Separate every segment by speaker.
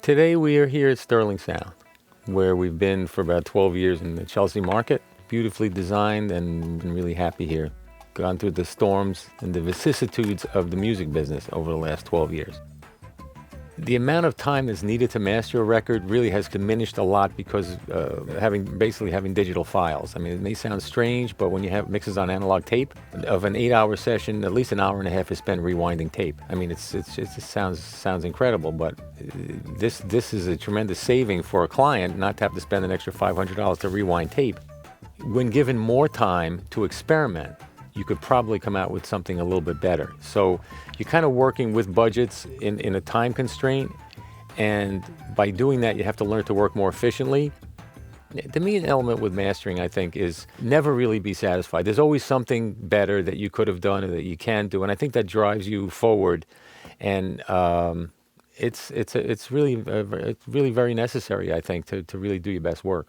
Speaker 1: Today we are here at Sterling Sound, where we've been for about 12 years in the Chelsea market. Beautifully designed and really happy here. Gone through the storms and the vicissitudes of the music business over the last 12 years. The amount of time that's needed to master a record really has diminished a lot because having digital files. I mean, it may sound strange, but when you have mixes on analog tape, of an 8-hour session, at least an hour and a half is spent rewinding tape. I mean, it sounds incredible, but this is a tremendous saving for a client not to have to spend an extra $500 to rewind tape. When given more time to experiment, you could probably come out with something a little bit better. So you're kind of working with budgets in a time constraint, and by doing that, you have to learn to work more efficiently. The main element with mastering, I think, is never really be satisfied. There's always something better that you could have done or that you can do, and I think that drives you forward. And it's really very necessary, I think, to really do your best work.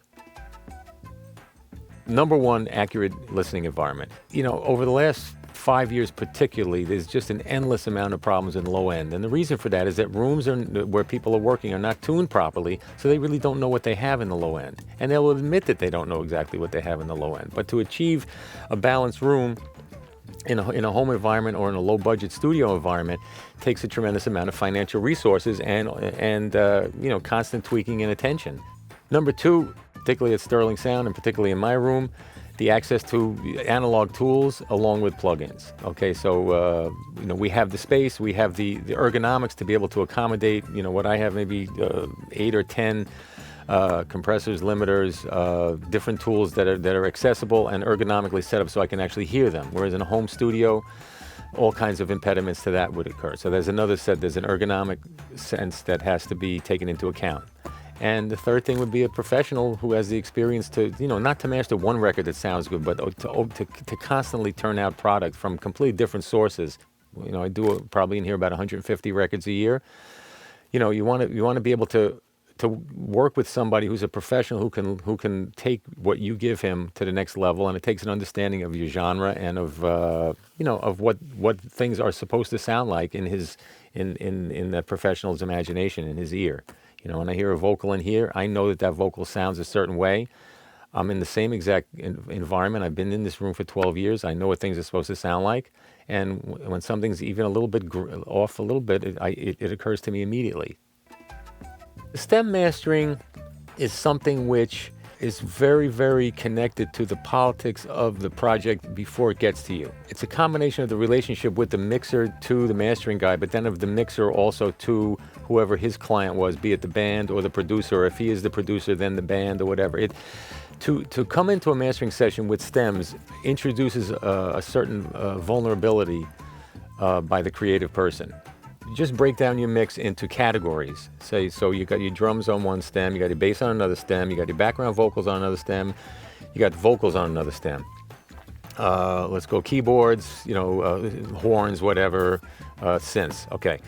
Speaker 1: Number one, accurate listening environment. You know, over the last 5 years particularly, there's just an endless amount of problems in the low end. And the reason for that is that rooms where people are working are not tuned properly, so they really don't know what they have in the low end. And they'll admit that they don't know exactly what they have in the low end. But to achieve a balanced room in a home environment or in a low-budget studio environment takes a tremendous amount of financial resources and constant tweaking and attention. Number two, particularly at Sterling Sound and particularly in my room, the access to analog tools along with plugins. Okay, so we have the space, we have the ergonomics to be able to accommodate what I have, maybe 8 or 10 compressors, limiters, different tools that are accessible and ergonomically set up so I can actually hear them. Whereas in a home studio, all kinds of impediments to that would occur. So there's an ergonomic sense that has to be taken into account. And the third thing would be a professional who has the experience to, not to master one record that sounds good, but to constantly turn out product from completely different sources. I do probably in here about 150 records a year. You want to be able to work with somebody who's a professional who can take what you give him to the next level, and it takes an understanding of your genre and of what things are supposed to sound like in the professional's imagination, in his ear. When I hear a vocal in here, I know that vocal sounds a certain way. I'm in the same exact environment. I've been in this room for 12 years. I know what things are supposed to sound like. And when something's even a little bit off a little bit, it occurs to me immediately. Stem mastering is something which is very, very connected to the politics of the project before it gets to you. It's a combination of the relationship with the mixer to the mastering guy, but then of the mixer also to whoever his client was, be it the band or the producer, or if he is the producer, then the band or whatever. To come into a mastering session with stems introduces a certain vulnerability by the creative person. Just break down your mix into categories. So you got your drums on one stem, you got your bass on another stem, you got your background vocals on another stem, you got vocals on another stem. Let's go keyboards, horns, whatever, synths. Okay.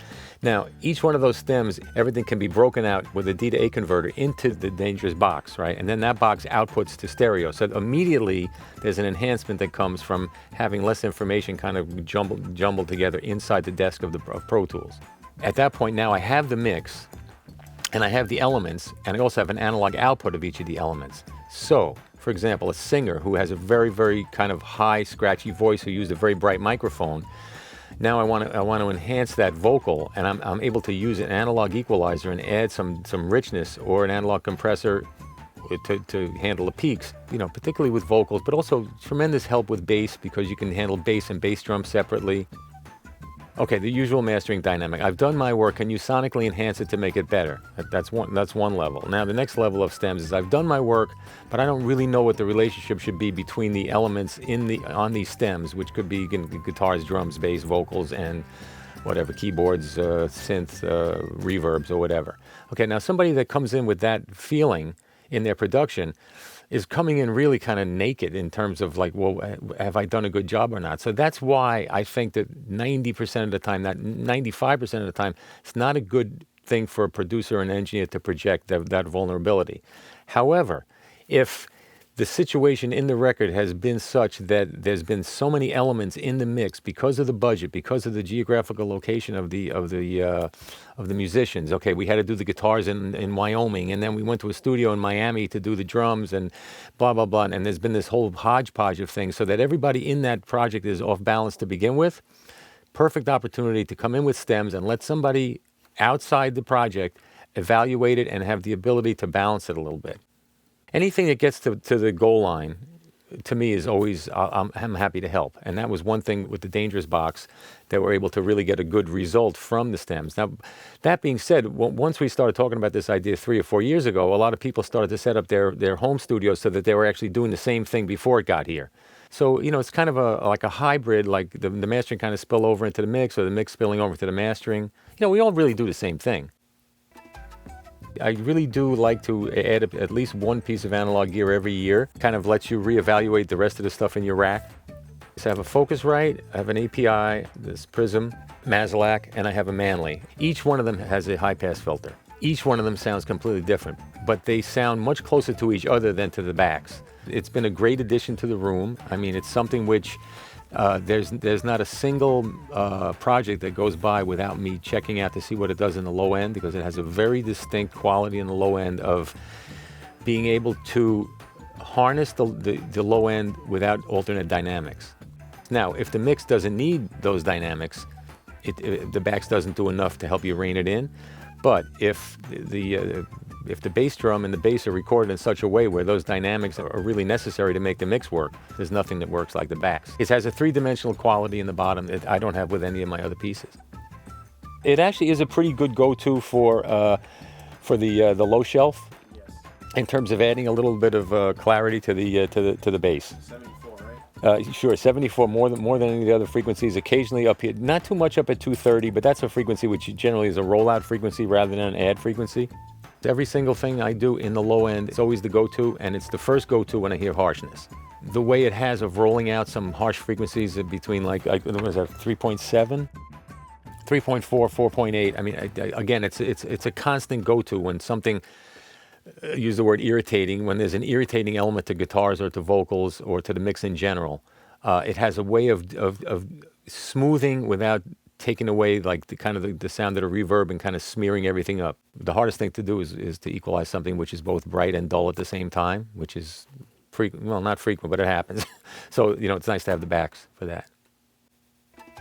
Speaker 1: Now, each one of those stems, everything can be broken out with a D to A converter into the Dangerous box, right? And then that box outputs to stereo. So immediately, there's an enhancement that comes from having less information kind of jumbled together inside the desk of Pro Tools. At that point, now I have the mix, and I have the elements, and I also have an analog output of each of the elements. So, for example, a singer who has a very, very kind of high, scratchy voice, who used a very bright microphone, now I want to enhance that vocal, and I'm able to use an analog equalizer and add some richness, or an analog compressor to handle the peaks, particularly with vocals, but also tremendous help with bass, because you can handle bass and bass drum separately. Okay, the usual mastering dynamic. I've done my work. Can you sonically enhance it to make it better? That's one level. Now, the next level of stems is I've done my work, but I don't really know what the relationship should be between the elements on these stems, which could be guitars, drums, bass, vocals, and whatever, keyboards, synth, reverbs, or whatever. Okay, now somebody that comes in with that feeling in their production is coming in really kind of naked in terms of like, well, have I done a good job or not? So that's why I think that 90% of the time, that 95% of the time, it's not a good thing for a producer or an engineer to project that vulnerability. However, if the situation in the record has been such that there's been so many elements in the mix because of the budget, because of the geographical location of the musicians. Okay, we had to do the guitars in Wyoming, and then we went to a studio in Miami to do the drums, and blah blah blah. And there's been this whole hodgepodge of things, so that everybody in that project is off balance to begin with. Perfect opportunity to come in with stems and let somebody outside the project evaluate it and have the ability to balance it a little bit. Anything that gets to the goal line, to me, is always, I'm happy to help. And that was one thing with the Dangerous box, that we're able to really get a good result from the stems. Now, that being said, once we started talking about this idea 3 or 4 years ago, a lot of people started to set up their home studios so that they were actually doing the same thing before it got here. So, it's kind of like a hybrid, like the mastering kind of spill over into the mix, or the mix spilling over to the mastering. We all really do the same thing. I really do like to add at least one piece of analog gear every year. Kind of lets you reevaluate the rest of the stuff in your rack. So I have a Focusrite, I have an API, this Prism, Maslac, and I have a Manley. Each one of them has a high-pass filter. Each one of them sounds completely different, but they sound much closer to each other than to the backs. It's been a great addition to the room. I mean, it's something which there's not a single project that goes by without me checking out to see what it does in the low end, because it has a very distinct quality in the low end of being able to harness the low end without alternate dynamics. Now, if the mix doesn't need those dynamics, the backs doesn't do enough to help you rein it in. But if the bass drum and the bass are recorded in such a way where those dynamics are really necessary to make the mix work, there's nothing that works like the backs. It has a three-dimensional quality in the bottom that I don't have with any of my other pieces. It actually is a pretty good go-to for the low shelf, in terms of adding a little bit of clarity to the bass.
Speaker 2: 74, right?
Speaker 1: Sure, 74 more than any of the other frequencies. Occasionally up here, not too much up at 230, but that's a frequency which generally is a rollout frequency rather than an add frequency. Every single thing I do in the low end, it's always the go-to, and it's the first go-to when I hear harshness. The way it has of rolling out some harsh frequencies between what is that, 3.7, 3.4, 4.8. I mean, again, it's a constant go-to when something. Use the word irritating, when there's an irritating element to guitars or to vocals or to the mix in general. It has a way of smoothing without taking away like the sound of the reverb and kind of smearing everything up. The hardest thing to do is to equalize something which is both bright and dull at the same time, which is not frequent, but it happens. So, it's nice to have the backs for that.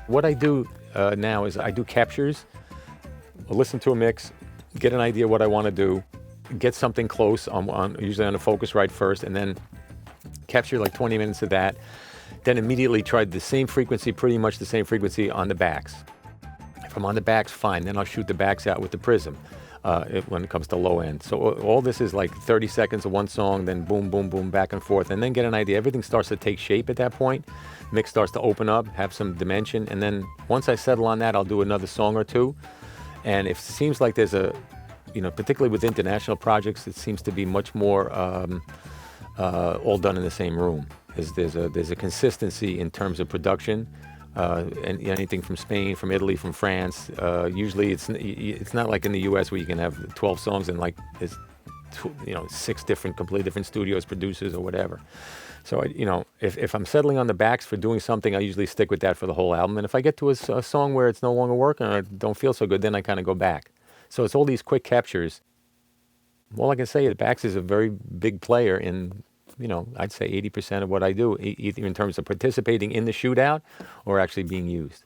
Speaker 1: What I do now is I do captures. I'll listen to a mix, get an idea what I want to do, get something close usually on the Focusrite first, and then capture like 20 minutes of that. Then immediately try the same frequency, pretty much the same frequency on the backs. If I'm on the backs, fine. Then I'll shoot the backs out with the Prism when it comes to low end. So all this is like 30 seconds of one song, then boom, boom, boom, back and forth, and then get an idea. Everything starts to take shape at that point. Mix starts to open up, have some dimension, and then once I settle on that, I'll do another song or two. And if it seems like there's particularly with international projects, it seems to be much more all done in the same room. There's a consistency in terms of production, and anything from Spain, from Italy, from France. Usually, it's not like in the U.S. where you can have 12 songs and like there's 6 completely different studios, producers, or whatever. So if I'm settling on the backs for doing something, I usually stick with that for the whole album. And if I get to a song where it's no longer working or I don't feel so good, then I kind of go back. So it's all these quick captures. All I can say, the backs is a very big player in, I'd say 80% of what I do, either in terms of participating in the shootout or actually being used.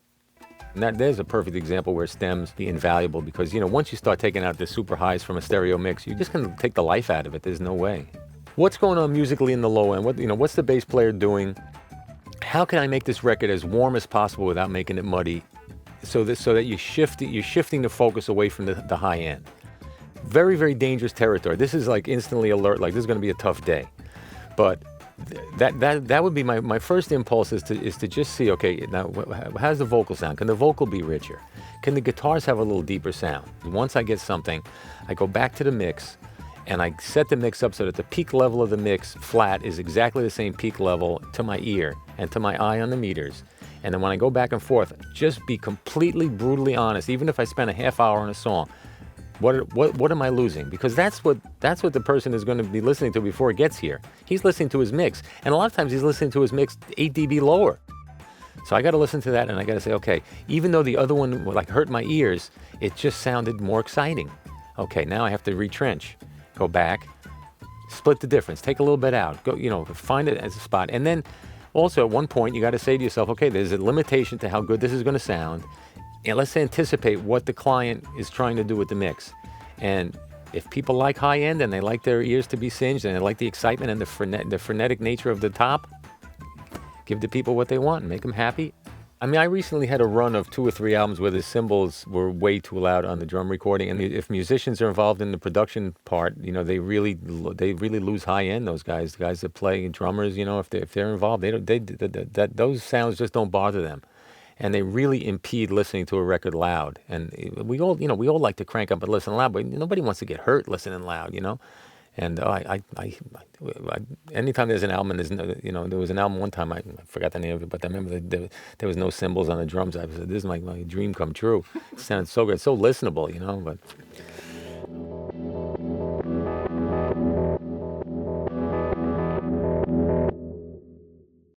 Speaker 1: And there's a perfect example where stems be invaluable because, once you start taking out the super highs from a stereo mix, you're just going to take the life out of it. There's no way. What's going on musically in the low end? What's the bass player doing? How can I make this record as warm as possible without making it muddy? So that you're shifting the focus away from the high end. Very, very dangerous territory. This is like instantly alert, like this is going to be a tough day. But that would be my first impulse is to just see, okay, now how's the vocal sound? Can the vocal be richer? Can the guitars have a little deeper sound? Once I get something, I go back to the mix and I set the mix up so that the peak level of the mix flat is exactly the same peak level to my ear and to my eye on the meters. And then when I go back and forth, just be completely brutally honest. Even if I spend a half hour on a song, What am I losing? Because that's what the person is going to be listening to before it gets here. He's listening to his mix, and a lot of times he's listening to his mix 8 dB lower. So I got to listen to that, and I got to say, okay, even though the other one like hurt my ears, it just sounded more exciting. Okay, now I have to retrench, go back, split the difference, take a little bit out, go, find it as a spot, and then also at one point you got to say to yourself, okay, there's a limitation to how good this is going to sound, and let's anticipate what the client is trying to do with the mix. And if people like high end and they like their ears to be singed and they like the excitement and the frenetic nature of the top, give the people what they want and make them happy. I mean, I recently had a run of 2 or 3 albums where the cymbals were way too loud on the drum recording, and if musicians are involved in the production part, they really lose high end. Those guys, the guys that play, drummers, if they're involved, those sounds just don't bother them, and they really impede listening to a record loud. And we all like to crank up and listen loud, but nobody wants to get hurt listening loud, And anytime there's an album, and there was an album one time, I forgot the name of it, but I remember there was no cymbals on the drums. I said, this is my dream come true. It sounded so good, so listenable, but